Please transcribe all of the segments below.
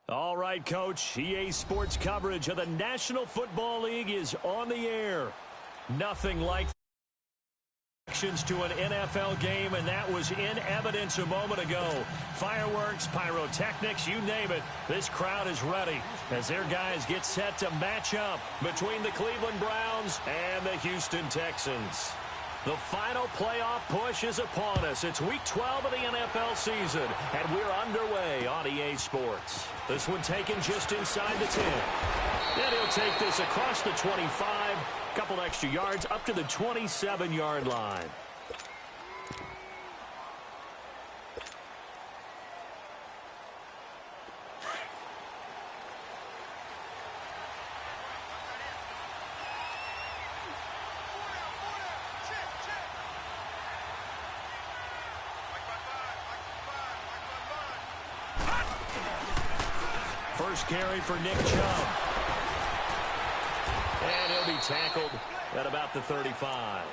All right, Coach. EA Sports coverage of the National Football League is on the air. Nothing like reactions to an NFL game, and that was in evidence a moment ago. Fireworks, pyrotechnics, you name it. This crowd is ready as their guys get set to match up between the Cleveland Browns and the Houston Texans. The final playoff push is upon us. It's Week 12 of the NFL season, and we're underway on EA Sports. This one taken just inside the 10. Then he'll take this across the 25, couple extra yards up to the 27-yard line. First carry for Nick Chubb. And he'll be tackled at about the 35.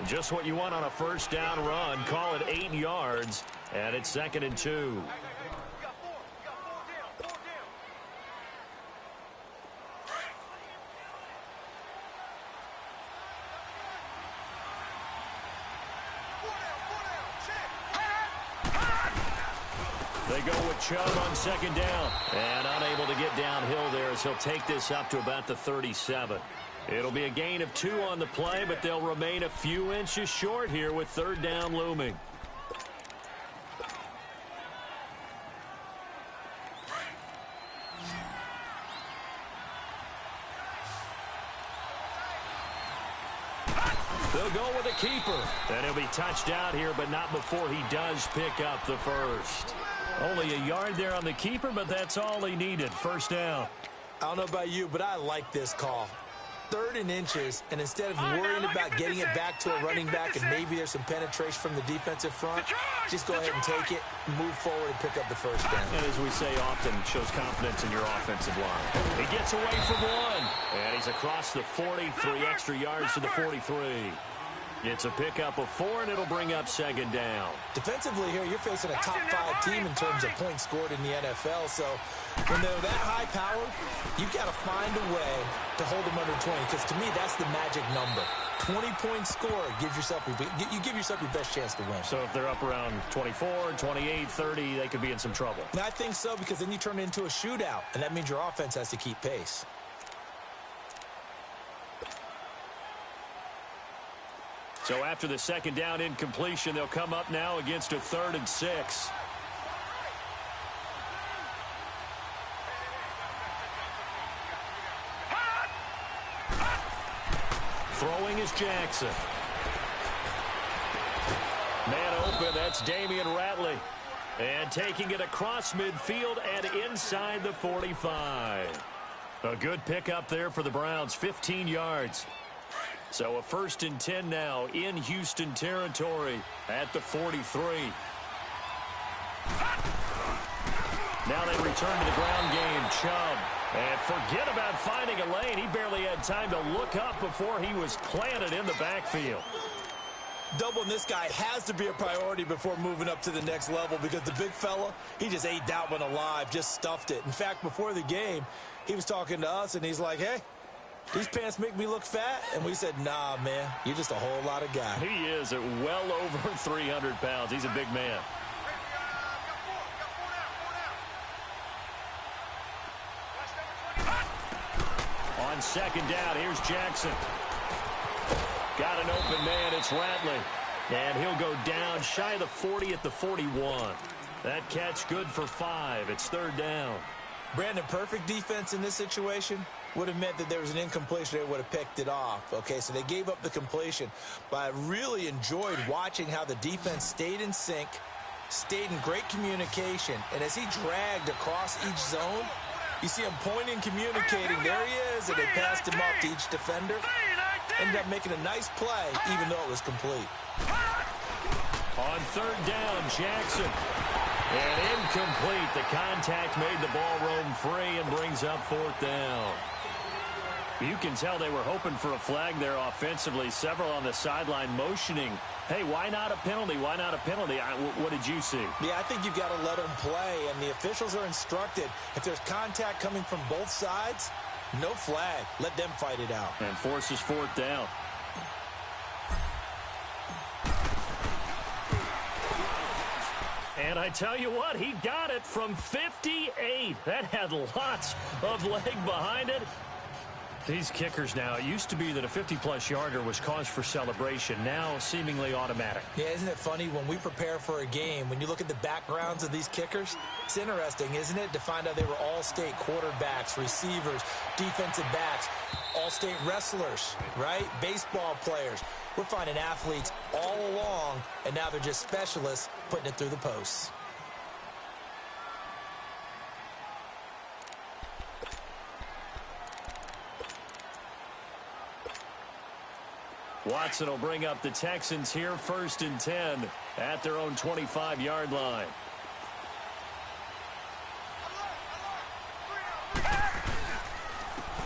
Just what you want on a first down run. Call it 8 yards, and it's 2nd and 2. They go with Chubb on 2nd down. And unable to get downhill there as he'll take this up to about the 37. It'll be a gain of 2 on the play, but they'll remain a few inches short here with 3rd down looming. They'll go with a keeper. And he'll be touched out here, but not before he does pick up the first. Only a yard there on the keeper, but that's all he needed. First down. I don't know about you, but I like this call. 3rd and inches, and instead of worrying about getting it back to a running back and maybe there's some penetration from the defensive front, just go ahead and take it, move forward, and pick up the first down. And as we say often, shows confidence in your offensive line. He gets away from one, and he's across the 40, 3 extra yards to the 43. It's a pickup of 4, and it'll bring up 2nd down. Defensively here, you're facing a top-5 team in terms of points scored in the NFL. So when they're that high power, you've got to find a way to hold them under 20. Because to me, that's the magic number. 20-point score gives yourself you give yourself your best chance to win. So if they're up around 24, 28, 30, they could be in some trouble. And I think so, because then you turn it into a shootout, and that means your offense has to keep pace. So after the 2nd down incompletion, they'll come up now against a 3rd and 6. Throwing is Jackson. Man open, that's Damian Ratley. And taking it across midfield and inside the 45. A good pickup there for the Browns, 15 yards. So a 1st and 10 now in Houston territory at the 43. Now they return to the ground game. Chubb. And forget about finding a lane. He barely had time to look up before he was planted in the backfield. Doubling this guy has to be a priority before moving up to the next level, because the big fella, he just ate that one alive, just stuffed it. In fact, before the game, he was talking to us, and he's like, hey, these pants make me look fat? And we said, nah, man, you're just a whole lot of guy. He is at well over 300 pounds. He's a big man. On 2nd down, here's Jackson. Got an open man, it's Ratley. And he'll go down shy of the 40 at the 41. That catch good for 5. It's 3rd down. Brandon, perfect defense in this situation would have meant that there was an incompletion. They would have picked it off. Okay, so they gave up the completion. But I really enjoyed watching how the defense stayed in sync, stayed in great communication. And as he dragged across each zone, you see him pointing, communicating. There he is, and they passed him off to each defender. Ended up making a nice play, even though it was complete. On 3rd down, Jackson. And incomplete. The contact made the ball roam free and brings up 4th down. You can tell they were hoping for a flag there offensively. Several on the sideline motioning, hey, why not a penalty? Why not a penalty? What did you see? Yeah, I think you've got to let them play, and the officials are instructed. If there's contact coming from both sides, no flag. Let them fight it out. And forces 4th down. And I tell you what, he got it from 58. That had lots of leg behind it. These kickers now, it used to be that a 50-plus yarder was cause for celebration. Now, seemingly automatic. Yeah, isn't it funny when we prepare for a game, when you look at the backgrounds of these kickers, it's interesting, isn't it, to find out they were all-state quarterbacks, receivers, defensive backs, all-state wrestlers, right? Baseball players. We're finding athletes all along, and now they're just specialists putting it through the posts. Watson will bring up the Texans here, 1st and 10 at their own 25-yard line.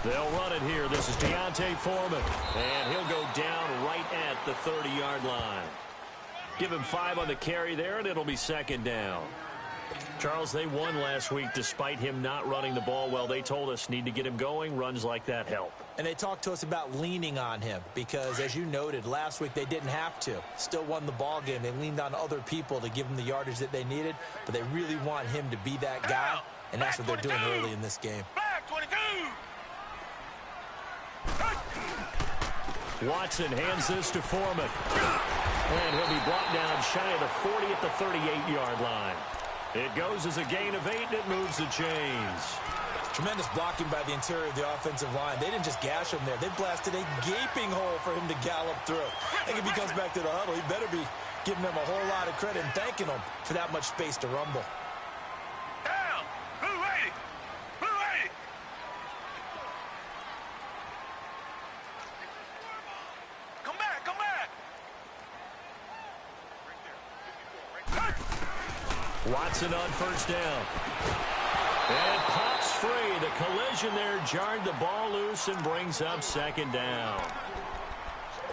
They'll run it here. This is Deontay Foreman, and he'll go down right at the 30-yard line. Give him 5 on the carry there, and it'll be 2nd down. Charles, they won last week despite him not running the ball well. They told us need to get him going. Runs like that help. And they talked to us about leaning on him because, as you noted, last week they didn't have to. Still won the ball game. They leaned on other people to give them the yardage that they needed, but they really want him to be that guy, and that's what they're doing early in this game. Watson hands this to Foreman. And he'll be brought down shy of the 40 at the 38-yard line. It goes as a gain of 8, and it moves the chains. Tremendous blocking by the interior of the offensive line. They didn't just gash him there. They blasted a gaping hole for him to gallop through. I think if he comes back to the huddle, he better be giving them a whole lot of credit and thanking them for that much space to rumble. Down! Who waiting? Who waiting? Come back, come back! Watson on 1st down. And pops free. The collision there jarred the ball loose and brings up 2nd down.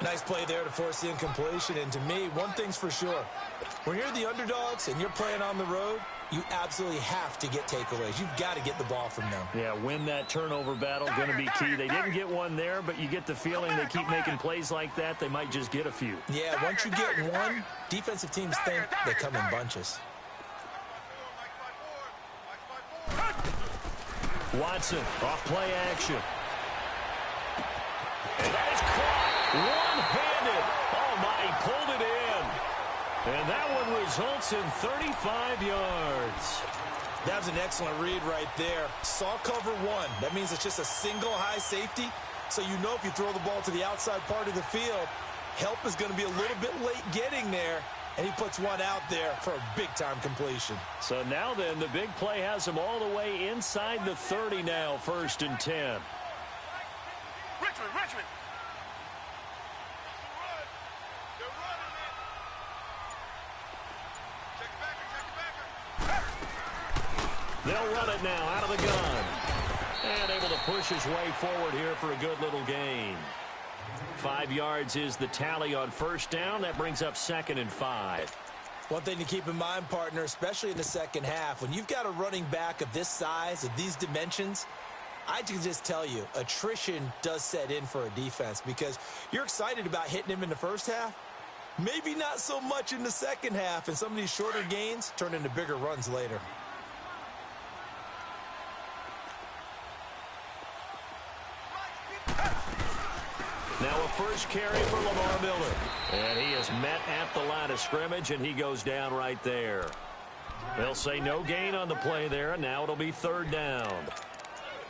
Nice play there to force the incompletion. And to me, one thing's for sure. When you're the underdogs and you're playing on the road, you absolutely have to get takeaways. You've got to get the ball from them. Yeah, win that turnover battle, going to be key. They didn't get one there, but you get the feeling they keep making plays like that, they might just get a few. Yeah, once you get one, defensive teams think they come in bunches. Watson, off play action. And that is caught one-handed. Oh, my, he pulled it in. And that one results in 35 yards. That was an excellent read right there. Saw cover 1. That means it's just a single high safety. So you know if you throw the ball to the outside part of the field, help is going to be a little bit late getting there. And he puts one out there for a big-time completion. So now then, the big play has him all the way inside the 30 now, 1st and 10. Richmond! They'll run it now out of the gun. And able to push his way forward here for a good little gain. 5 yards is the tally on 1st down. That brings up 2nd and 5. One thing to keep in mind, partner, especially in the second half, when you've got a running back of this size, of these dimensions, I can just tell you, attrition does set in for a defense because you're excited about hitting him in the first half. Maybe not so much in the second half, and some of these shorter gains turn into bigger runs later. Now a first carry for Lamar Miller. And he is met at the line of scrimmage, and he goes down right there. They'll say no gain on the play there, and now it'll be 3rd down.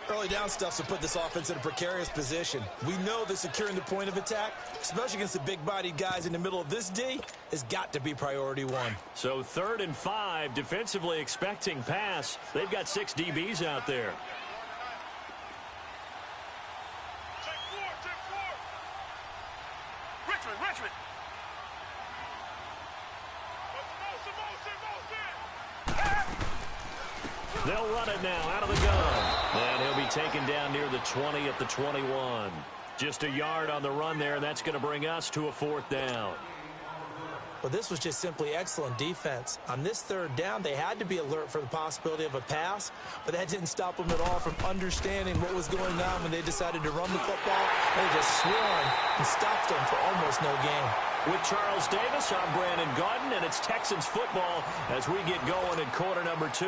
Early down stuff to put this offense in a precarious position. We know that securing the point of attack, especially against the big-bodied guys in the middle of this D, has got to be priority 1. So 3rd and 5, defensively expecting pass. They've got 6 DBs out there. Richmond! They'll run it now out of the gun. And he'll be taken down near the 20 at the 21. Just a yard on the run there, and that's going to bring us to a 4th down. Well, this was just simply excellent defense. On this 3rd down, they had to be alert for the possibility of a pass, but that didn't stop them at all from understanding what was going on when they decided to run the football. They just swarmed and stopped them for almost no gain. With Charles Davis, I'm Brandon Gaudin, and it's Texans football as we get going in quarter number 2,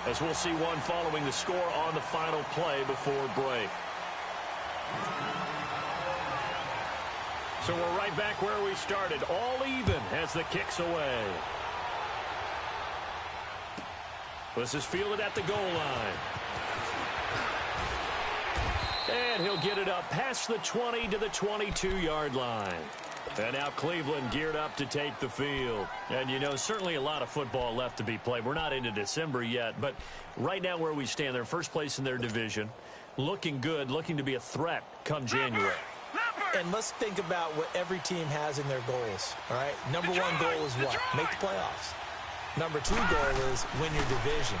as we'll see one following the score on the final play before break. So we're right back where we started, all even as the kick's away. This is fielded at the goal line. And he'll get it up past the 20 to the 22-yard line. And now Cleveland geared up to take the field. And, you know, certainly a lot of football left to be played. We're not into December yet, but right now where we stand, they're first place in their division. Looking good, looking to be a threat come January. And let's think about what every team has in their goals, all right? Number 1 goal is what? Make the playoffs. Number 2 goal is win your division.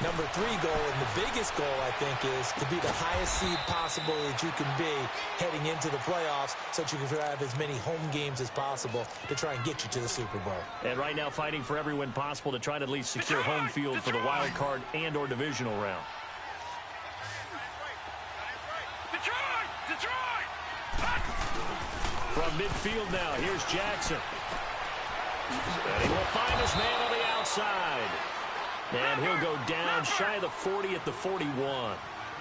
Number 3 goal, and the biggest goal, I think, is to be the highest seed possible that you can be heading into the playoffs so that you can have as many home games as possible to try and get you to the Super Bowl. And right now fighting for every win possible to try to at least secure home field for the wild card and or divisional round. From midfield now, here's Jackson. And he will find his man on the outside. And he'll go down shy of the 40 at the 41.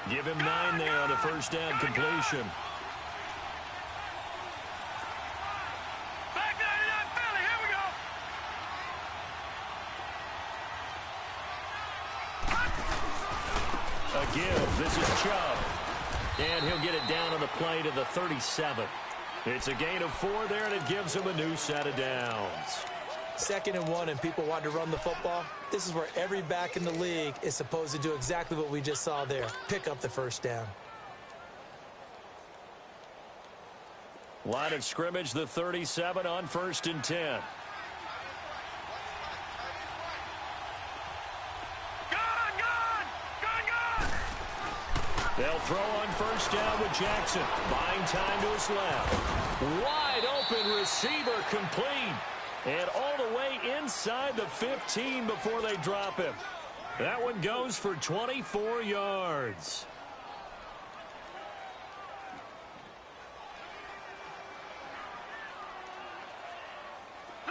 Give him 9 there on the first down completion. Back down to that belly. Here we go. A give. This is Chubb. And he'll get it down on the play to the 37. It's a gain of 4 there, and it gives him a new set of downs. 2nd and 1, and people want to run the football. This is where every back in the league is supposed to do exactly what we just saw there. Pick up the first down. Line of scrimmage, the 37 on 1st and 10. They'll throw on first down with Jackson. Buying time to his left. Wide open receiver complete. And all the way inside the 15 before they drop him. That one goes for 24 yards.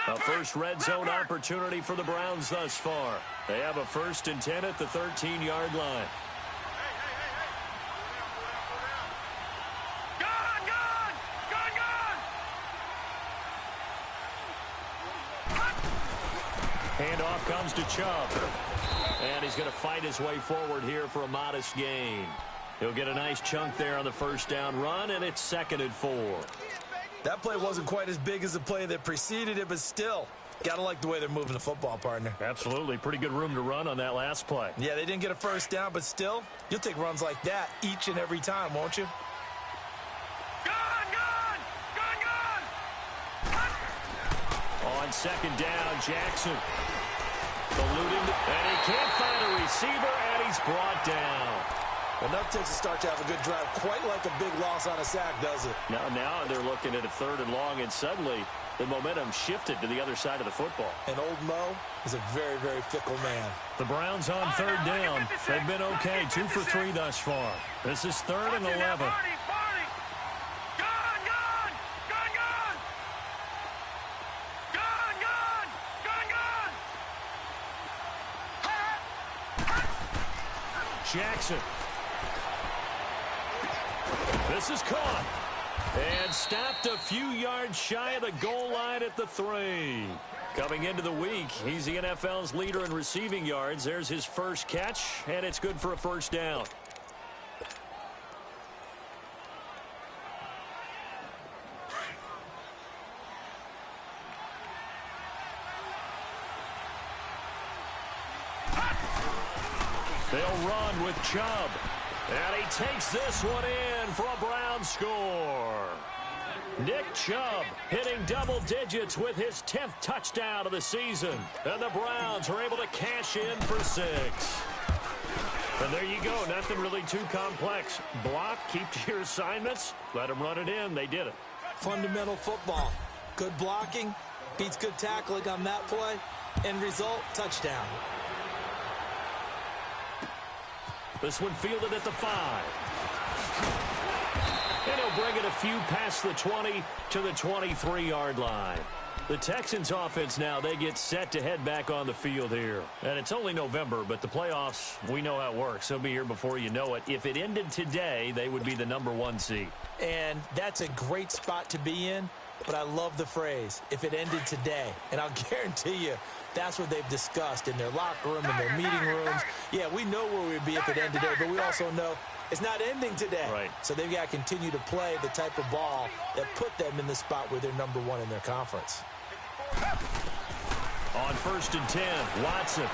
A first red zone opportunity for the Browns thus far. They have a 1st and 10 at the 13-yard line. Handoff comes to Chubb. And he's going to fight his way forward here for a modest gain. He'll get a nice chunk there on the first down run, and it's 2nd and 4. That play wasn't quite as big as the play that preceded it, but still, got to like the way they're moving the football, partner. Absolutely. Pretty good room to run on that last play. Yeah, they didn't get a first down, but still, you'll take runs like that each and every time, won't you? On 2nd down, Jackson. Eluding, and he can't find a receiver, and he's brought down. Enough takes to start to have a good drive, quite like a big loss on a sack, does it? Now they're looking at a 3rd and long, and suddenly the momentum shifted to the other side of the football. And old Mo is a very, very fickle man. The Browns on 3rd down. They've been okay, 2 for 3 thus far. This is 3rd and 11. Jackson. This is caught. And stopped a few yards shy of the goal line at the 3. Coming into the week, he's the NFL's leader in receiving yards. There's his first catch, and it's good for a first down. They'll run with Chubb. And he takes this one in for a Brown score. Nick Chubb hitting double digits with his 10th touchdown of the season. And the Browns are able to cash in for 6. And there you go. Nothing really too complex. Block, keep to your assignments, let them run it in. They did it. Fundamental football. Good blocking beats good tackling on that play. End result, touchdown. This one fielded at the 5. And he'll bring it a few past the 20 to the 23-yard line. The Texans offense now, they get set to head back on the field here. And it's only November, but the playoffs, we know how it works. They'll be here before you know it. If it ended today, they would be the #1 seed. And that's a great spot to be in, but I love the phrase, if it ended today. And I'll guarantee you, that's what they've discussed in their locker room, in their meeting rooms. Yeah, we know where we'd be if it ended today, but we also know it's not ending today. Right. So they've got to continue to play the type of ball that put them in the spot where they're #1 in their conference. On 1st and 10, Watson.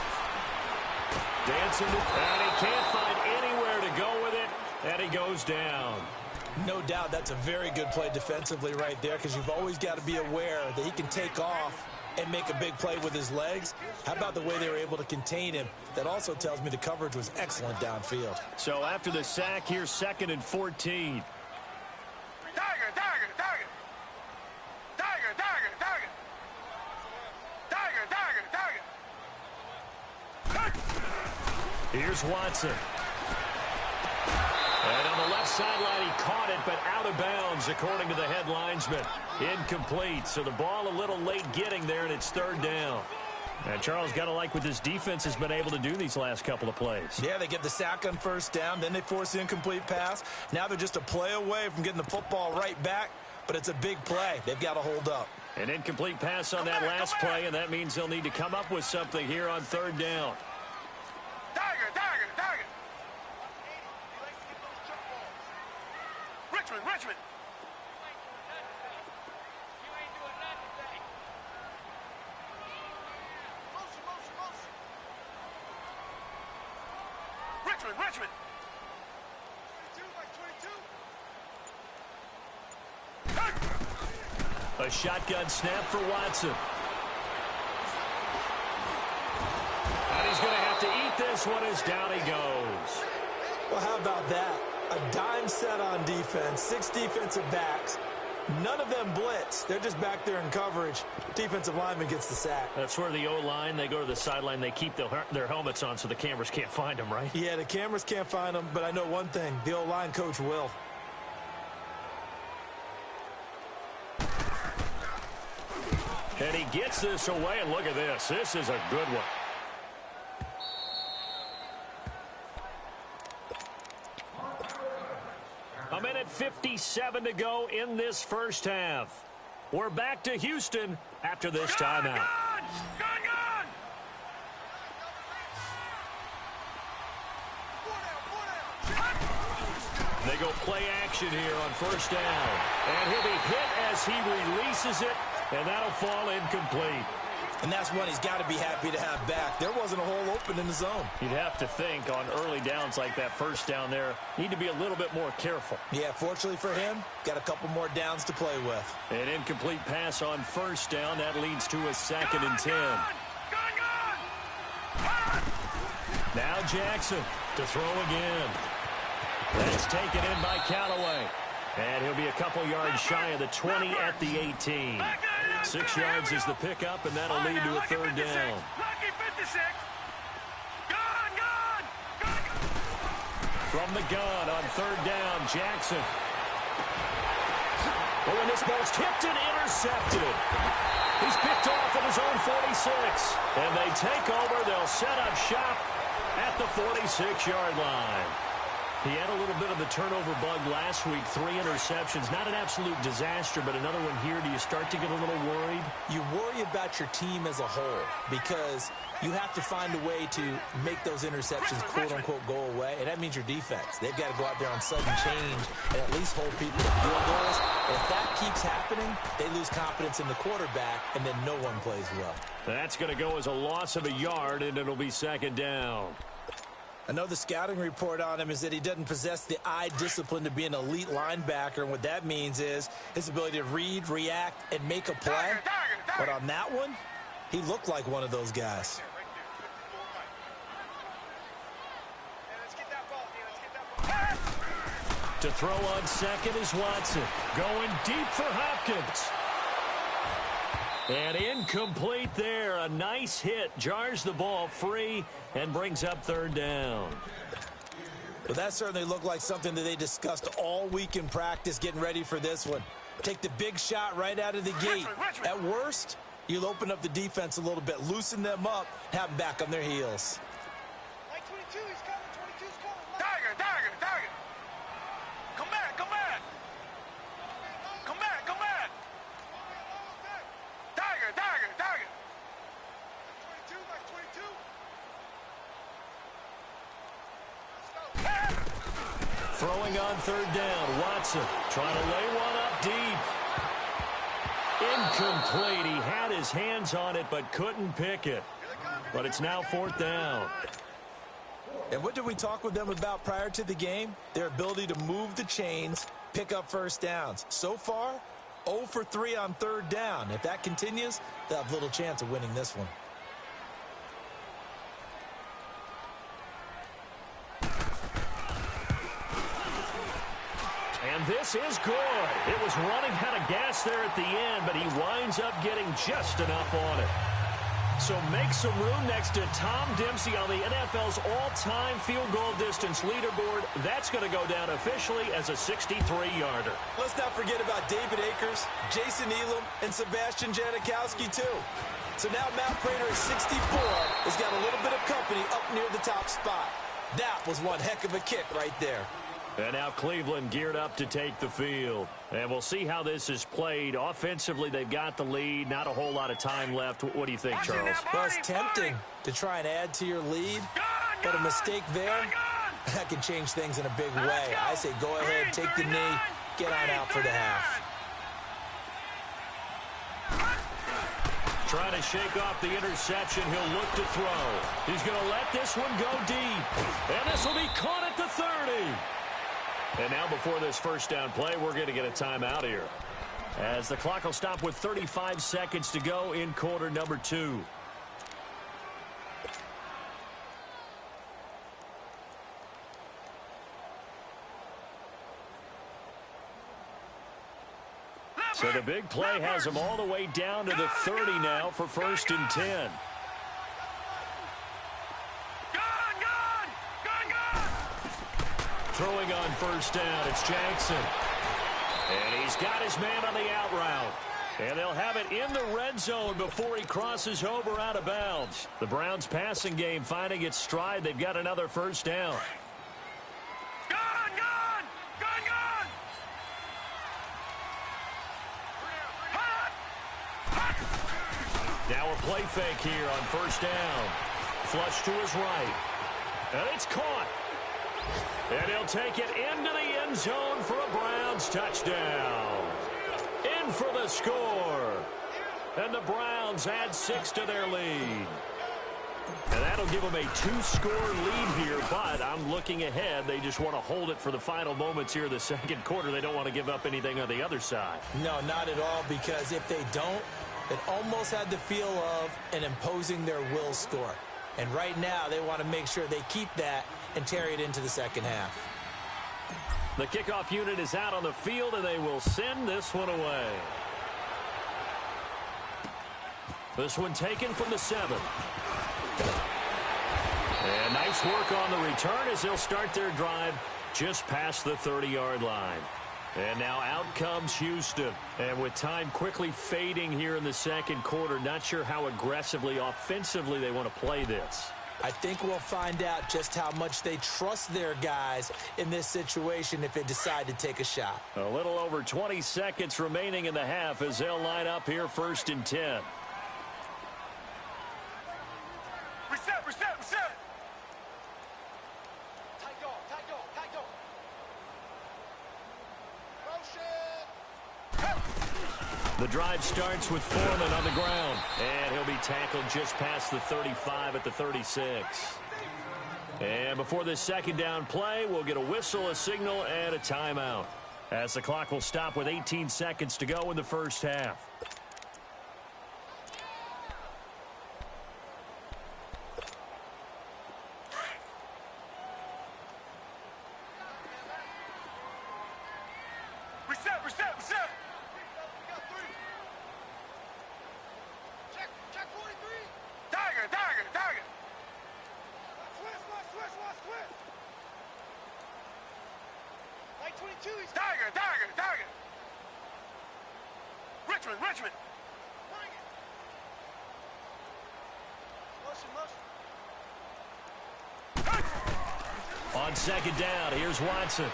Dancing, and he can't find anywhere to go with it, and he goes down. No doubt that's a very good play defensively right there, because you've always got to be aware that he can take off and make a big play with his legs. How about the way they were able to contain him? That also tells me the coverage was excellent downfield. So after the sack, here's 2nd and 14. Tiger, tiger, tiger. Tiger, tiger, tiger. Tiger, tiger, tiger. Here's Watson. And on the left sideline, he caught it, but out of bounds, according to the head linesman. Incomplete, so the ball a little late getting there, and it's 3rd down. And Charles, got to like what this defense has been able to do these last couple of plays. Yeah, they get the sack on 1st down, then they force the incomplete pass. Now they're just a play away from getting the football right back, but it's a big play. They've got to hold up. An incomplete pass on that last play, and that means they'll need to come up with something here on 3rd down. Tiger, tiger, tiger. Richmond, Richmond. Richmond, Richmond. A shotgun snap for Watson. And he's going to have to eat this one as down he goes. Well, how about that? A dime set on defense, 6 defensive backs. None of them blitz. They're just back there in coverage. Defensive lineman gets the sack. That's where the O-line, they go to the sideline, they keep their helmets on so the cameras can't find them, right? Yeah, the cameras can't find them, but I know one thing. The O-line coach will. And he gets this away, and look at this. This is a good one. A minute 57 to go in this first half. We're back to Houston after this timeout. Gun, gun! They go play action here on 1st down. And he'll be hit as he releases it, and that'll fall incomplete. And that's one he's got to be happy to have back. There wasn't a hole open in the zone. You'd have to think on early downs like that 1st down there, need to be a little bit more careful. Yeah, fortunately for him, got a couple more downs to play with. An incomplete pass on 1st down. That leads to a 2nd and 10. Gun, gun! Now Jackson to throw again. That's taken in by Callaway. And he'll be a couple yards shy of the 20 at the 18. 6 yards is the pickup, and that'll lead to a 3rd down. Lucky 56. Gun, gun! Gun! From the gun on 3rd down, Jackson. Oh, and this ball's tipped and intercepted. He's picked off at his own 46. And they take over. They'll set up shop at the 46-yard line. He had a little bit of the turnover bug last week, 3 interceptions. Not an absolute disaster, but another one here. Do you start to get a little worried? You worry about your team as a whole because you have to find a way to make those interceptions, quote-unquote, go away, and that means your defense. They've got to go out there on sudden change and at least hold people to field goals. And if that keeps happening, they lose confidence in the quarterback, and then no one plays well. That's going to go as a loss of a yard, and it'll be 2nd down. I know the scouting report on him is that he doesn't possess the eye discipline to be an elite linebacker, and what that means is his ability to read, react, and make a play. But on that one, he looked like one of those guys. To throw on second is Watson. Going deep for Hopkins. And incomplete there. A nice hit. Jars the ball free and brings up third down. Well, that certainly looked like something that they discussed all week in practice getting ready for this one. Take the big shot right out of the gate. At worst, you'll open up the defense a little bit, loosen them up, have them back on their heels. Like 22, he's coming. 22's coming. Tiger. Come back. Come back. Tiger. 22, like 22. Throwing on third down. Watson trying to lay one up deep. Incomplete. He had his hands on it but couldn't pick it. But it's now fourth down. And what did we talk with them about prior to the game? Their ability to move the chains, pick up first downs. So far, 0 for 3 on third down. If that continues, they'll have little chance of winning this one. And this is good. It was running out of gas there at the end, but he winds up getting just enough on it. So make some room next to Tom Dempsey on the NFL's all-time field goal distance leaderboard. That's going to go down officially as a 63-yarder. Let's not forget about David Akers, Jason Elam, and Sebastian Janikowski, too. So now Matt Prater at 64 has got a little bit of company up near the top spot. That was one heck of a kick right there. And now Cleveland geared up to take the field. And we'll see how this is played. Offensively, they've got the lead. Not a whole lot of time left. What do you think, Charles? Well, it's tempting to try and add to your lead, but a mistake there, that can change things in a big way. I say go ahead, take the knee, get on out for the half. Trying to shake off the interception. He'll look to throw. He's going to let this one go deep. And this will be caught at the 30. And now before this first down play, we're going to get a timeout here, as the clock will stop with 35 seconds to go in quarter number 2. So the big play has him all the way down to the 30 now for first and 10. Throwing on first down, it's Jackson. And he's got his man on the out route. And they'll have it in the red zone before he crosses over out of bounds. The Browns passing game finding its stride. They've got another first down. Now a play fake here on first down. Flush to his right. And it's caught. And he'll take it into the end zone for a Browns touchdown. In for the score. And the Browns add 6 to their lead. And that'll give them a 2-score lead here, but I'm looking ahead. They just want to hold it for the final moments here in the second quarter. They don't want to give up anything on the other side. No, not at all, because if they don't, it almost had the feel of an imposing their will score. And right now, they want to make sure they keep that and carry it into the second half. The kickoff unit is out on the field, and they will send this one away. This one taken from the 7. And nice work on the return as they'll start their drive just past the 30-yard line. And now out comes Houston. And with time quickly fading here in the second quarter, not sure how aggressively, offensively they want to play this. I think we'll find out just how much they trust their guys in this situation if they decide to take a shot. A little over 20 seconds remaining in the half as they'll line up here first and 10. Reset. The drive starts with Foreman on the ground, and he'll be tackled just past the 35 at the 36. And before this second down play, we'll get a whistle, a signal, and a timeout, as the clock will stop with 18 seconds to go in the first half. Reset, reset, reset. We got 3. Check 43. Tiger, tiger, tiger. Twist. Like 22, he's tiger, tiger, tiger. Richmond. Bring it. Motion. On second down, here's Watson.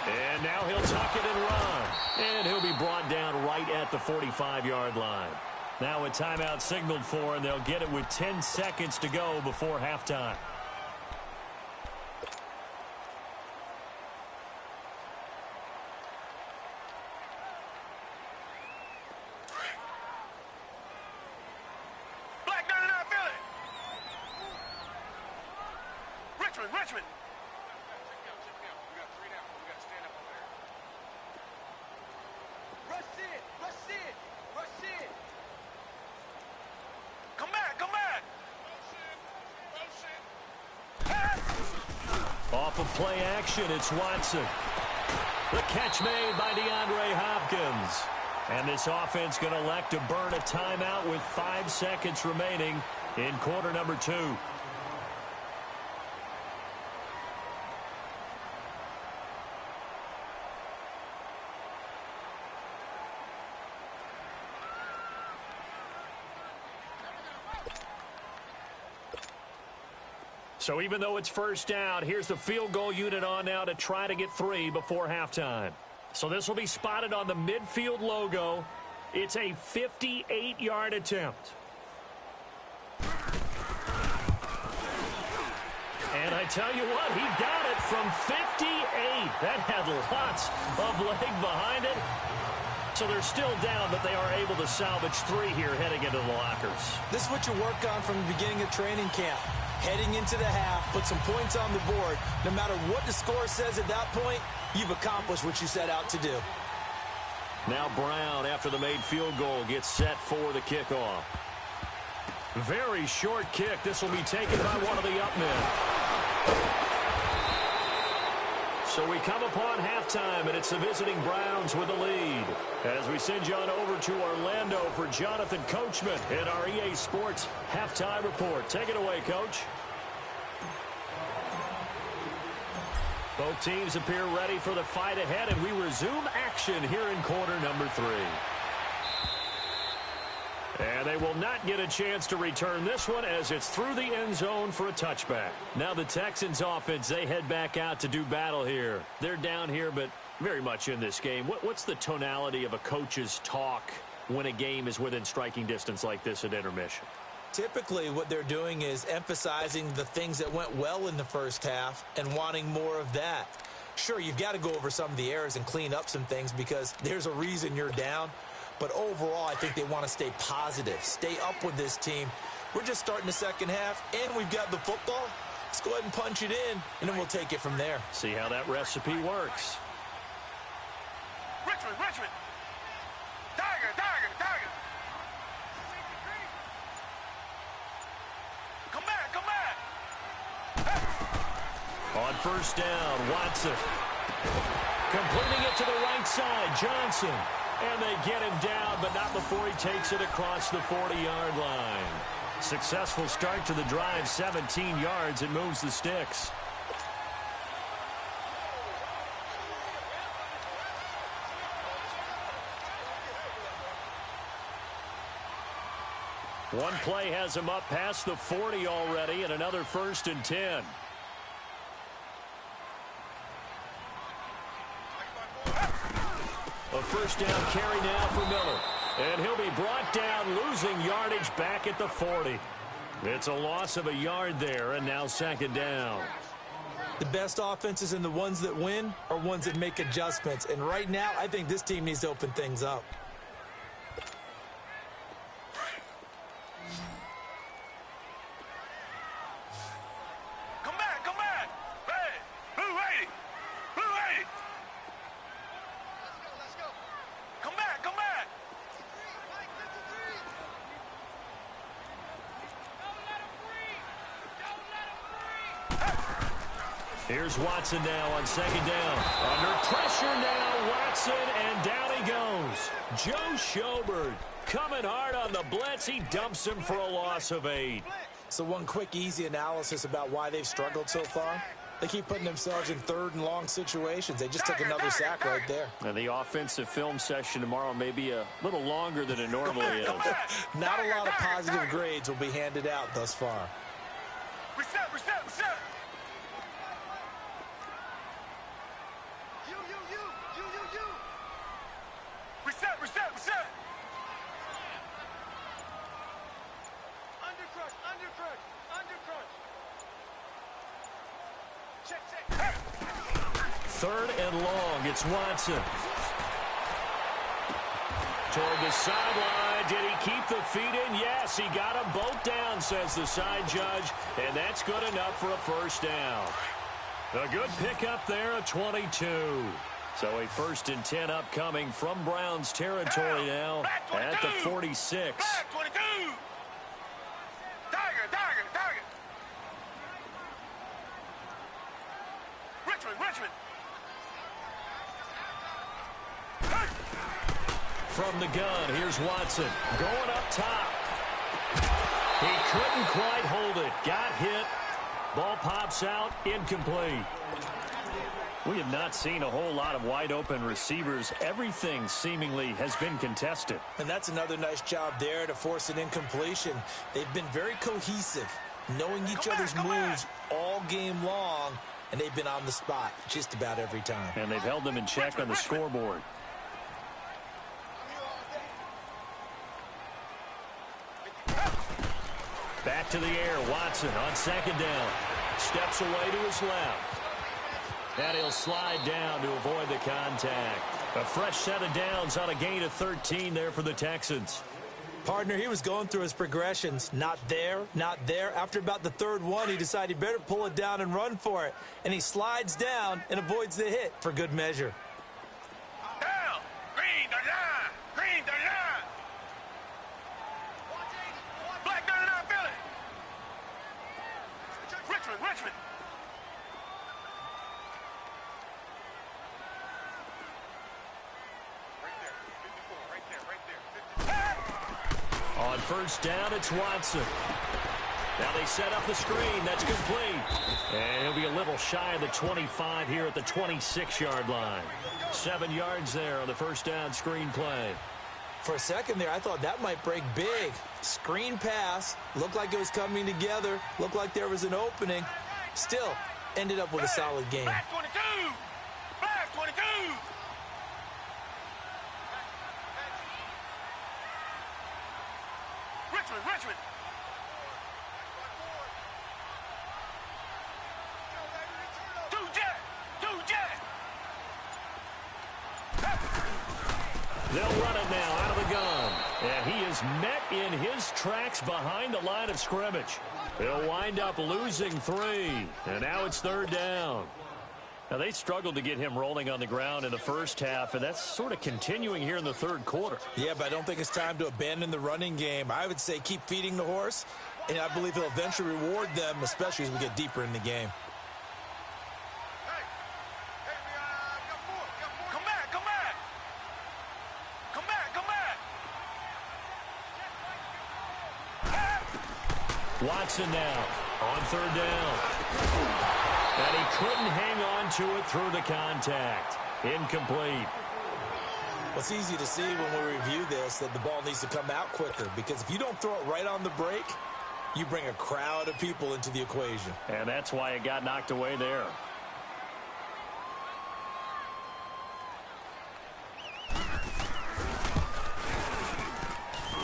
And now he'll tuck it and run. And he'll be brought down right at the 45-yard line. Now a timeout signaled for, and they'll get it with 10 seconds to go before halftime. Black 99 Philly. Richmond. We got 3 down. We got to stand up over there. Rush in. Come back. Motion. Off of play action, it's Watson. The catch made by DeAndre Hopkins. And this offense going to elect to burn a timeout with 5 seconds remaining in quarter number 2. So even though it's first down, here's the field goal unit on now to try to get 3 before halftime. So this will be spotted on the midfield logo. It's a 58-yard attempt. And I tell you what, he got it from 58. That had lots of leg behind it. So they're still down, but they are able to salvage 3 here heading into the lockers. This is what you work on from the beginning of training camp. Heading into the half, put some points on the board. No matter what the score says at that point, you've accomplished what you set out to do. Now Brown, after the made field goal, gets set for the kickoff. Very short kick. This will be taken by one of the up men. So we come upon halftime, and it's the visiting Browns with the lead. As we send you on over to Orlando for Jonathan Coachman in our EA Sports Halftime Report. Take it away, Coach. Both teams appear ready for the fight ahead, and we resume action here in quarter number 3. And they will not get a chance to return this one as it's through the end zone for a touchback. Now the Texans offense, they head back out to do battle here. They're down here, but very much in this game. What's the tonality of a coach's talk when a game is within striking distance like this at intermission? Typically, what they're doing is emphasizing the things that went well in the first half and wanting more of that. Sure, you've got to go over some of the errors and clean up some things because there's a reason you're down. But overall, I think they want to stay positive, stay up with this team. We're just starting the second half, and we've got the football. Let's go ahead and punch it in, and then we'll take it from there. See how that recipe works. Richmond. Tiger. Come back. On first down, Watson. Completing it to the right side, Johnson. And they get him down, but not before he takes it across the 40-yard line. Successful start to the drive, 17 yards. It moves the sticks. One play has him up past the 40 already, and another 1st and 10. A first down carry now for Miller. And he'll be brought down, losing yardage back at the 40. It's a loss of a yard there, and now second down. The best offenses and the ones that win are ones that make adjustments. And right now, I think this team needs to open things up. Come back. Hey, who waiting? Let's go. Come back. Here's Watson now on second down. Under pressure now, Watson, and down he goes. Joe Schobert coming hard on the blitz. He dumps him for a loss of 8. So one quick, easy analysis about why they've struggled so far. They keep putting themselves in third and long situations. They just took another sack right there. And the offensive film session tomorrow may be a little longer than it normally is. Not a lot of positive grades will be handed out thus far. Reset. You. Reset. Undercrunch. Check. Third and long. It's Watson. Toward the sideline. Did he keep the feet in? Yes, he got them both down, says the side judge. And that's good enough for a first down. A good pickup there at 22. So a 1st and 10 upcoming from Browns territory now at the 46. Back 22. Tiger. Richmond. From the gun, here's Watson going up top. He couldn't quite hold it. Got hit. Ball pops out. Incomplete. We have not seen a whole lot of wide-open receivers. Everything seemingly has been contested. And that's another nice job there to force an incompletion. They've been very cohesive, knowing each other's moves all game long, and they've been on the spot just about every time. And they've held them in check on the scoreboard. Back to the air. Watson on second down. Steps away to his left. And he'll slide down to avoid the contact. A fresh set of downs on a gain of 13 there for the Texans. Partner, he was going through his progressions. Not there. After about the third one, he decided he better pull it down and run for it. And he slides down and avoids the hit for good measure. Down. Green the line. Black 39 Philly. Richmond. On first down, it's Watson. Now they set up the screen. That's complete. And he'll be a little shy of the 25 here at the 26-yard line. 7 yards there on the first down screen play. For a second there, I thought that might break big. Screen pass. Looked like it was coming together. Looked like there was an opening. Still, ended up with a solid game. Black 22. Richmond. Two jet. They'll run it now out of the gun. And he is met in his tracks behind the line of scrimmage. They'll wind up losing 3. And now it's third down. Now, they struggled to get him rolling on the ground in the first half, and that's sort of continuing here in the third quarter. Yeah, but I don't think it's time to abandon the running game. I would say keep feeding the horse, and I believe he'll eventually reward them, especially as we get deeper in the game. Watson now on third down. And he couldn't hang on to it through the contact. Incomplete. Well, it's easy to see when we review this that the ball needs to come out quicker, because if you don't throw it right on the break, you bring a crowd of people into the equation. And that's why it got knocked away there.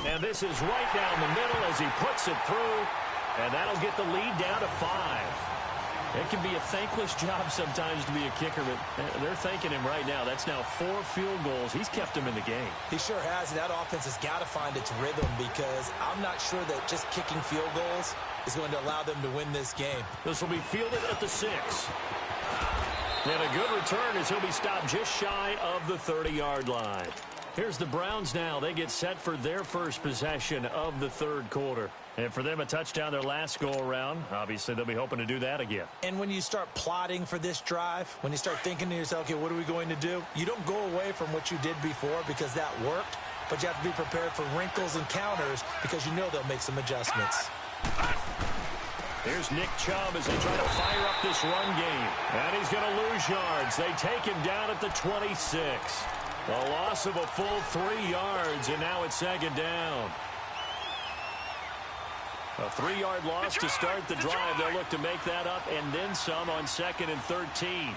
And this is right down the middle as he puts it through. And that'll get the lead down to 5. It can be a thankless job sometimes to be a kicker, but they're thanking him right now. That's now 4 field goals. He's kept him in the game. He sure has, and that offense has got to find its rhythm, because I'm not sure that just kicking field goals is going to allow them to win this game. This will be fielded at the 6. And a good return as he'll be stopped just shy of the 30-yard line. Here's the Browns now. They get set for their first possession of the third quarter. And for them, a touchdown their last go-around. Obviously, they'll be hoping to do that again. And when you start plotting for this drive, when you start thinking to yourself, okay, what are we going to do? You don't go away from what you did before because that worked, but you have to be prepared for wrinkles and counters because you know they'll make some adjustments. Here's Nick Chubb as they try to fire up this run game. And he's going to lose yards. They take him down at the 26. A loss of a full 3 yards, and now it's second down. A 3-yard loss to start the drive. They'll look to make that up and then some on 2nd and 13.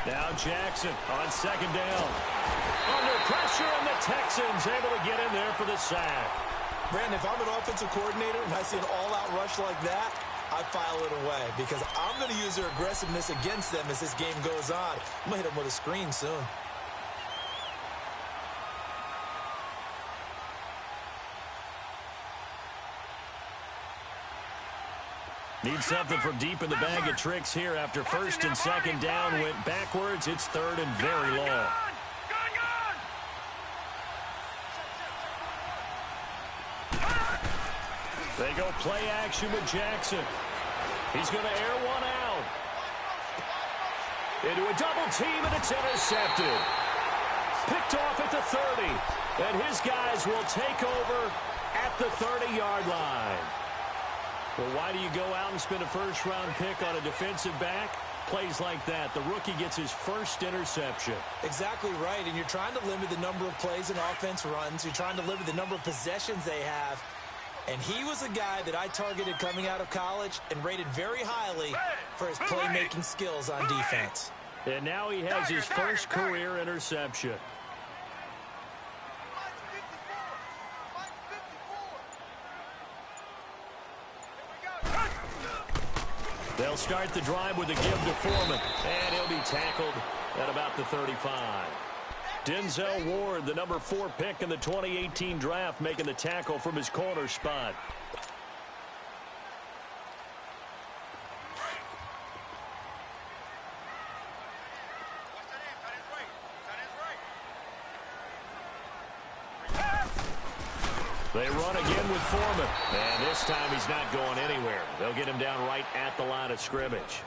Now Jackson on 2nd down. Under pressure, and the Texans able to get in there for the sack. Brandon, if I'm an offensive coordinator and I see an all-out rush like that, I file it away because I'm going to use their aggressiveness against them as this game goes on. I'm going to hit them with a screen soon. Need something from deep in the bag of tricks here after 1st and 2nd down went backwards. It's 3rd and very long. They go play action with Jackson. He's going to air one out. Into a double team, and it's intercepted. Picked off at the 30. And his guys will take over at the 30-yard line. Well, why do you go out and spend a first-round pick on a defensive back? Plays like that. The rookie gets his first interception. Exactly right, and you're trying to limit the number of plays an offense runs. You're trying to limit the number of possessions they have. And he was a guy that I targeted coming out of college and rated very highly for his playmaking skills on defense. And now he has his first career interception. They'll start the drive with a give to Foreman, and he'll be tackled at about the 35. Denzel Ward, the number 4 pick in the 2018 draft, making the tackle from his corner spot. They run again with Foreman, and this time he's not going anywhere. They'll get him down right at the line of scrimmage.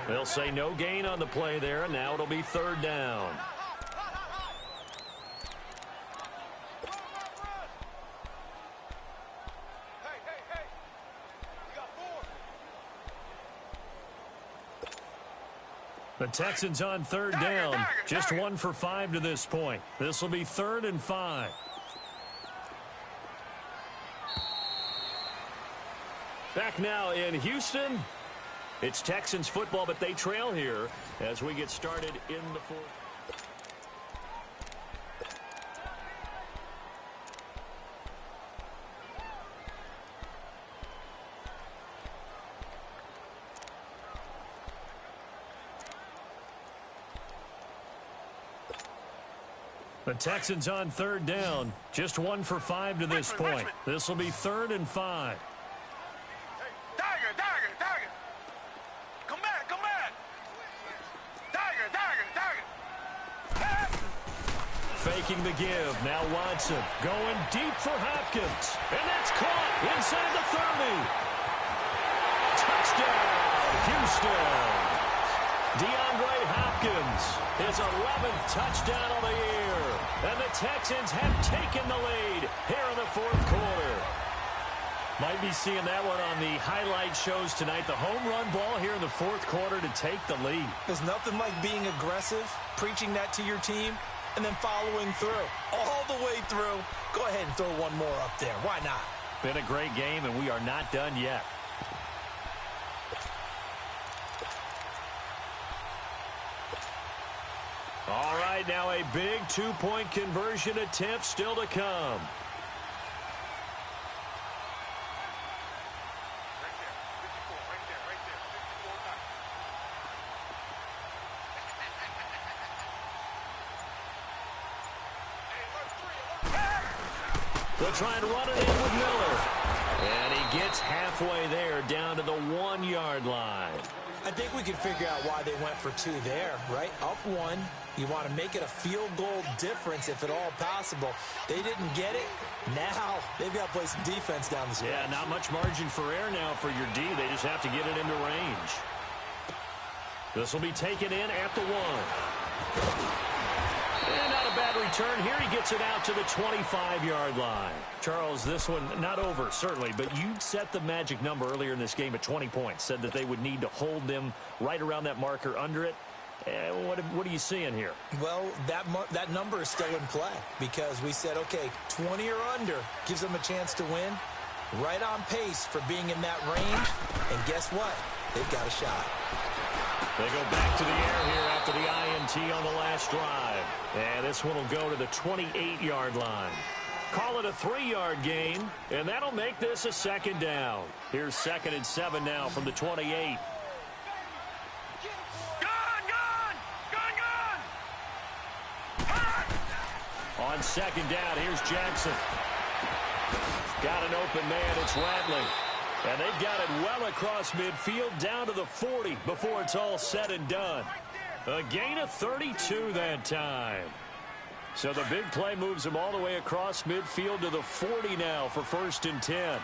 They'll say no gain on the play there, and now it'll be 3rd down. The Texans on 3rd down. Just 1 for 5 to this point. This will be 3rd and 5. Back now in Houston. It's Texans football, but they trail here as we get started in the 4th. The Texans on 3rd down. Just 1 for 5 to this point. This will be 3rd and 5. Faking the give. Now Watson going deep for Hopkins. And that's caught inside the 30. Touchdown, Houston. DeAndre Hopkins, his 11th touchdown of the year. And the Texans have taken the lead here in the 4th quarter. Might be seeing that one on the highlight shows tonight. The home run ball here in the 4th quarter to take the lead. There's nothing like being aggressive, preaching that to your team, and then following through. All the way through. Go ahead and throw one more up there. Why not? Been a great game, and we are not done yet. All right, now a big 2-point conversion attempt still to come. They'll try and run it in with Miller. And he gets halfway there down to the 1-yard line. I think we can figure out why they went for 2 there, right? Up 1. You want to make it a field goal difference if at all possible. They didn't get it. Now they've got to play some defense down the stretch. Yeah, not much margin for error now for your D. They just have to get it into range. This will be taken in at the 1. And not a bad return here. He gets it out to the 25-yard line. Charles, this one not over, certainly, but you set the magic number earlier in this game at 20 points. Said that they would need to hold them right around that marker under it. What are you seeing here? Well, that number is still in play because we said, okay, 20 or under gives them a chance to win. Right on pace for being in that range. And guess what? They've got a shot. They go back to the air here after the INT on the last drive. And this one will go to the 28-yard line. Call it a 3-yard gain, and that'll make this a 2nd down. Here's 2nd and 7 now from the 28. On 2nd down, here's Jackson. Got an open man, it's Rattling. And they've got it well across midfield down to the 40 before it's all said and done. A gain of 32 that time. So the big play moves them all the way across midfield to the 40 now for 1st and 10.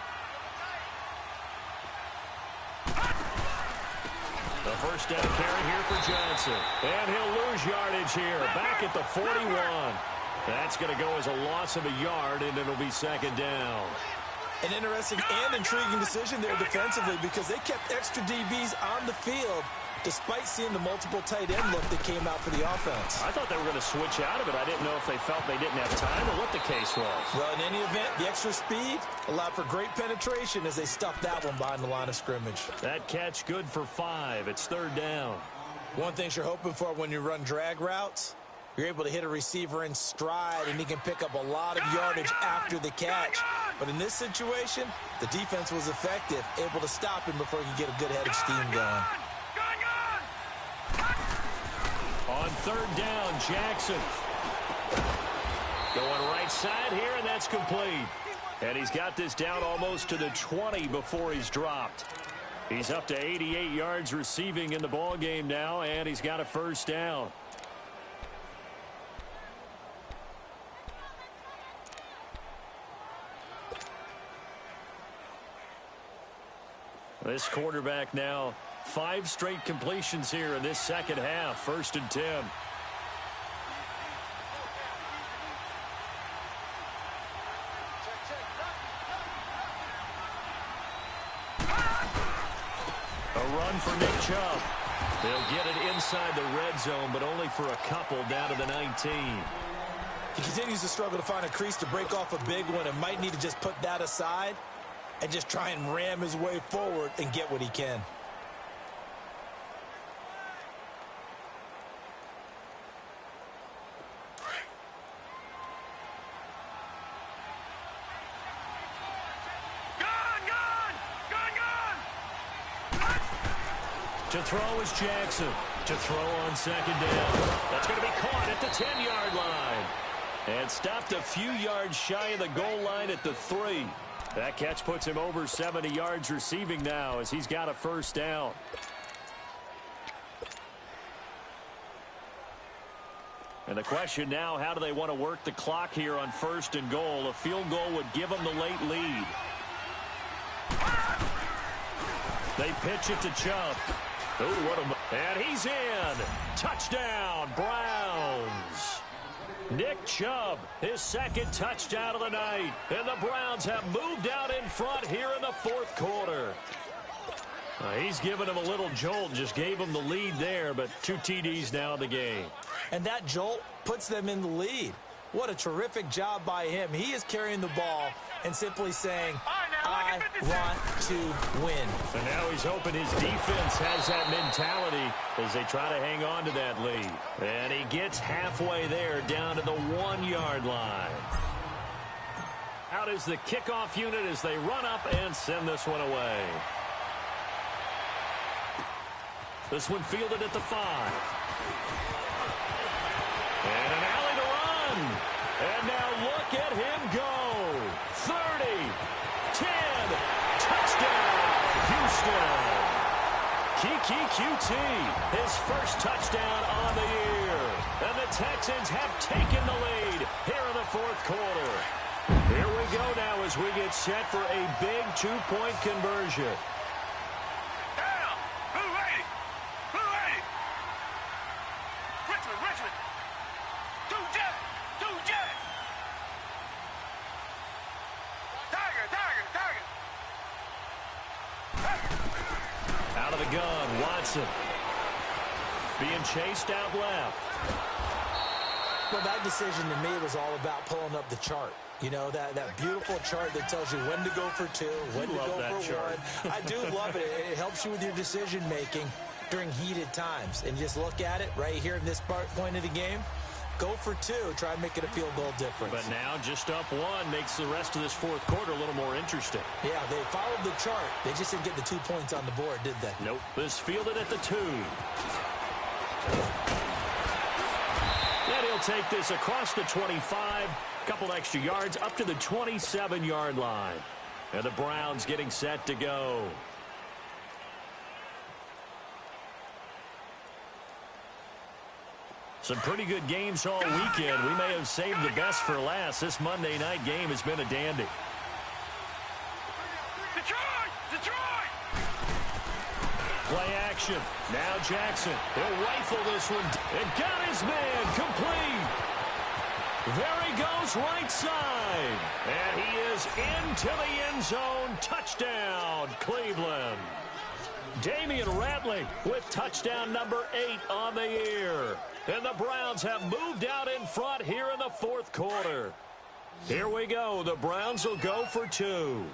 The first down carry here for Johnson. And he'll lose yardage here. Back at the 41. That's going to go as a loss of a yard, and it'll be 2nd down. An interesting and intriguing decision there defensively because they kept extra DBs on the field despite seeing the multiple tight end look that came out for the offense. I thought they were going to switch out of it. I didn't know if they felt they didn't have time or what the case was. Well, in any event, the extra speed allowed for great penetration as they stuffed that one behind the line of scrimmage. That catch good for 5. It's 3rd down. One thing you're hoping for when you run drag routes, you're able to hit a receiver in stride, and he can pick up a lot of yardage after the catch. But in this situation, the defense was effective, able to stop him before he could get a good head of steam going. On 3rd down, Jackson. Going right side here, and that's complete. And he's got this down almost to the 20 before he's dropped. He's up to 88 yards receiving in the ballgame now, and he's got a 1st down. This quarterback now 5 straight completions here in this 2nd half. 1st and 10. A run for Nick Chubb. They'll get it inside the red zone, but only for a couple down to the 19. He continues to struggle to find a crease to break off a big one and might need to just put that aside and just try and ram his way forward and get what he can. To throw is Jackson. To throw on 2nd down. That's going to be caught at the 10-yard line. And stopped a few yards shy of the goal line at the 3. That catch puts him over 70 yards receiving now as he's got a 1st down. And the question now, how do they want to work the clock here on 1st and goal? A field goal would give them the late lead. They pitch it to Chubb. And he's in. Touchdown, Browns. Nick Chubb, his 2nd touchdown of the night. And the Browns have moved out in front here in the 4th quarter. He's given him a little jolt, just gave him the lead there, but 2 TDs now in the game. And that jolt puts them in the lead. What a terrific job by him. He is carrying the ball and simply saying, I want to win. And now he's hoping his defense has that mentality as they try to hang on to that lead. And he gets halfway there down to the 1-yard line. Out is the kickoff unit as they run up and send this one away. This one fielded at the 5. And an alley to run. And now look at him go. 30, 10, touchdown, Houston. Kiki QT, his first touchdown on the year. And the Texans have taken the lead here in the fourth quarter. Here we go now as we get set for a big two-point conversion. Down. Blue 80. Blue 80. Richmond, Richmond. Two jet. Two jet. Tiger, Tiger, Tiger. Out of the gun, Watson. Being chased out left. Well, that decision to me was all about pulling up the chart. You know, that beautiful chart that tells you when to go for two, when to go for one. I do love it. It helps you with your decision-making during heated times. And just look at it right here in this point of the game. Go for two. Try and make it a field goal difference. But now just up one makes the rest of this fourth quarter a little more interesting. Yeah, they followed the chart. They just didn't get the 2 points on the board, did they? Nope. This fielded at the 2. And he'll take this across the 25. Couple extra yards up to the 27-yard line. And the Browns getting set to go. Some pretty good games all weekend. We may have saved the best for last. This Monday night game has been a dandy. Detroit! Detroit! Play action. Now Jackson. He'll rifle this one. And got his man complete. There he goes right side. And he is into the end zone. Touchdown, Cleveland. Damian Ratley with touchdown number 8 on the year. And the Browns have moved out in front here in the fourth quarter. Here we go. The Browns will go for 2.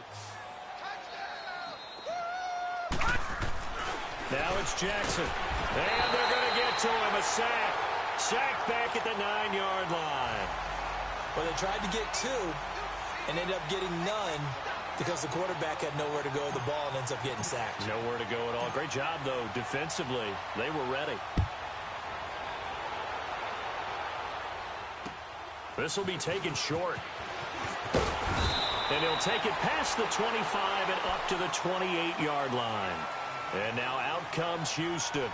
Now it's Jackson. And they're going to get to him. A sack. Sack back at the 9-yard line. Well, they tried to get 2 and ended up getting none because the quarterback had nowhere to go with the ball and ends up getting sacked. Nowhere to go at all. Great job, though, defensively. They were ready. This will be taken short. And he'll take it past the 25 and up to the 28-yard line. And now out comes Houston.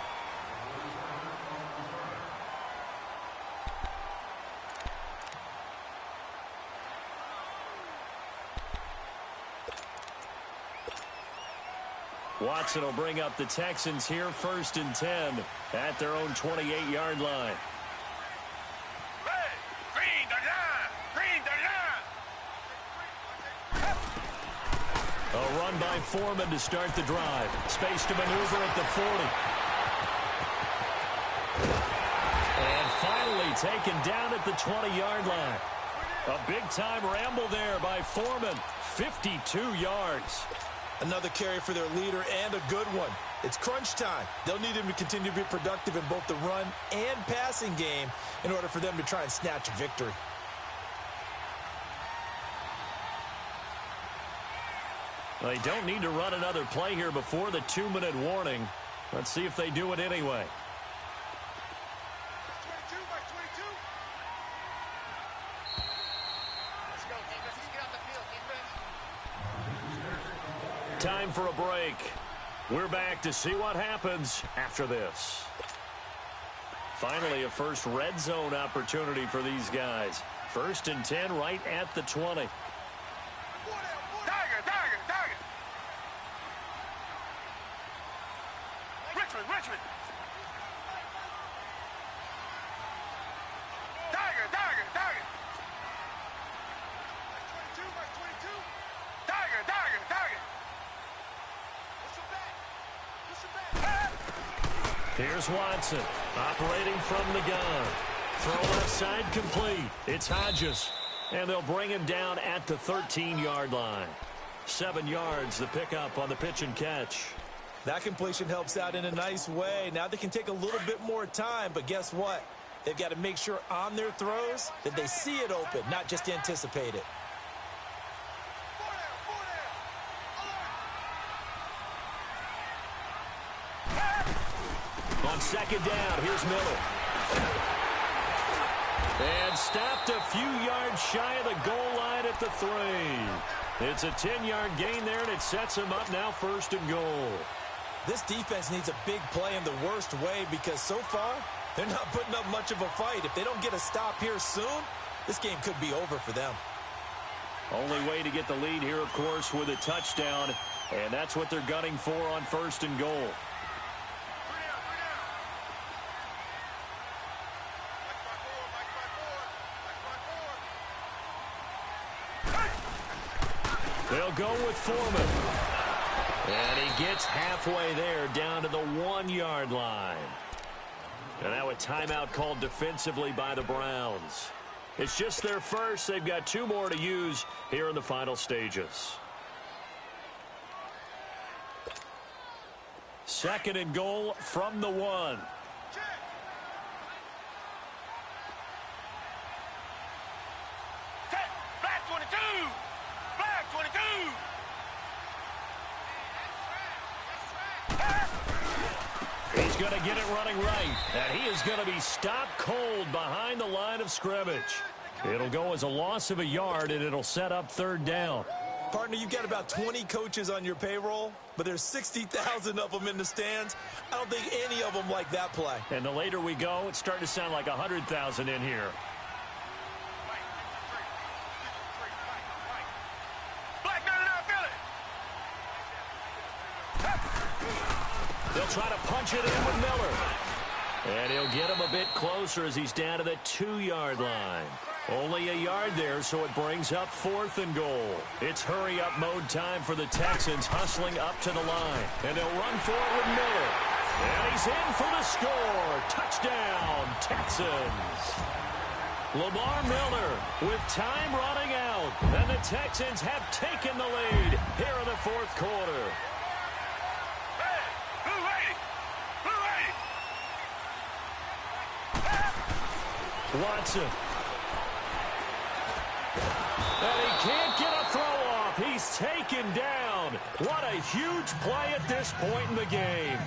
Watson will bring up the Texans here, 1st and 10 at their own 28-yard line. Hey! Green the line! Green the line! A run by Foreman to start the drive. Space to maneuver at the 40. And finally taken down at the 20-yard line. A big-time ramble there by Foreman. 52 yards. Another carry for their leader and a good one. It's crunch time. They'll need him to continue to be productive in both the run and passing game in order for them to try and snatch a victory. Well, they don't need to run another play here before the 2-minute warning. Let's see if they do it anyway. 22 by 22. Let's go, defense. Let's get off the field, defense. Time for a break. We're back to see what happens after this. Finally, a first red zone opportunity for these guys. 1st and 10 right at the 20. Tiger, Tiger, Tiger. Richmond, Richmond. Tiger, Tiger, Tiger. 22 by 22. Tiger, Tiger, Tiger. Here's Watson, operating from the gun. Throw left side complete. It's Hodges, and they'll bring him down at the 13-yard line. 7 yards, the pickup on the pitch and catch. That completion helps out in a nice way. Now they can take a little bit more time, but guess what? They've got to make sure on their throws that they see it open, not just anticipate it. On 2nd down, here's Miller. And stopped a few yards shy of the goal line at the 3. It's a 10-yard gain there, and it sets him up now 1st and goal. This defense needs a big play in the worst way because so far, they're not putting up much of a fight. If they don't get a stop here soon, this game could be over for them. Only way to get the lead here, of course, with a touchdown, and that's what they're gunning for on 1st and goal. They'll go with Foreman. And he gets halfway there, down to the 1-yard line. And now a timeout called defensively by the Browns. It's just their first. They've got 2 more to use here in the final stages. 2nd and goal from the 1. Black 22! Black 22! He's going to get it running right. And he is going to be stopped cold behind the line of scrimmage. It'll go as a loss of a yard, and it'll set up 3rd down. Partner, you've got about 20 coaches on your payroll, but there's 60,000 of them in the stands. I don't think any of them like that play. And the later we go, it's starting to sound like 100,000 in here. Black 99, Philly! They'll try to punch it in with Miller. And he'll get him a bit closer as he's down to the 2-yard line. Only a yard there, so it brings up 4th and goal. It's hurry-up mode time for the Texans, hustling up to the line. And they'll run for it with Miller. And he's in for the score. Touchdown, Texans. Lamar Miller with time running out. And the Texans have taken the lead here in the 4th quarter. Watson. And he can't get a throw off. He's taken down. What a huge play at this point in the game.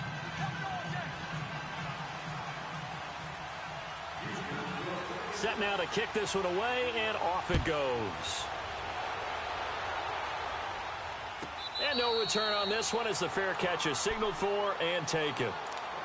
Set now to kick this one away, and off it goes. And no return on this one as the fair catch is signaled for and taken.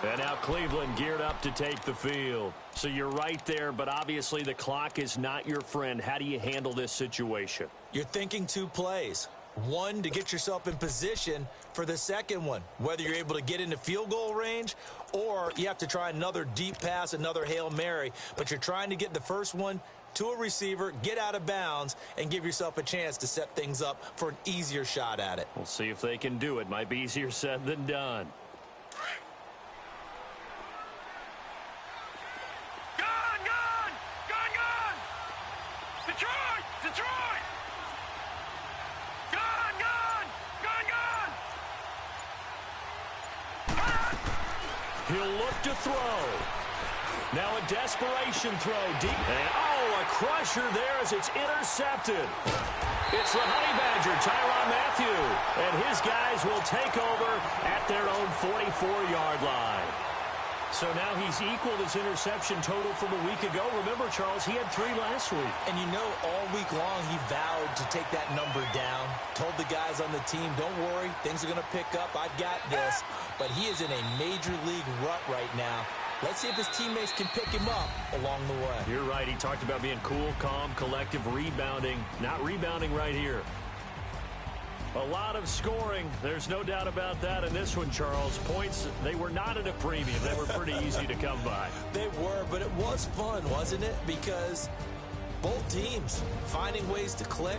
And now Cleveland geared up to take the field. So you're right there, but obviously the clock is not your friend. How do you handle this situation? You're thinking 2 plays. One, to get yourself in position for the second one, whether you're able to get into field goal range or you have to try another deep pass, another Hail Mary. But you're trying to get the first one to a receiver, get out of bounds, and give yourself a chance to set things up for an easier shot at it. We'll see if they can do it. Might be easier said than done. He'll look to throw. Now a desperation throw deep. And, oh, a crusher there as it's intercepted. It's the Honey Badger, Tyrann Mathieu. And his guys will take over at their own 44-yard line. So now he's equaled his interception total from a week ago. Remember, Charles, he had 3 last week. And you know, all week long he vowed to take that number down. Told the guys on the team, don't worry, things are going to pick up. I've got this. But he is in a major league rut right now. Let's see if his teammates can pick him up along the way. You're right. He talked about being cool, calm, collective, rebounding. Not rebounding right here. A lot of scoring. There's no doubt about that in this one, Charles. Points, they were not at a premium. They were pretty easy to come by. They were, but it was fun, wasn't it? Because both teams finding ways to click,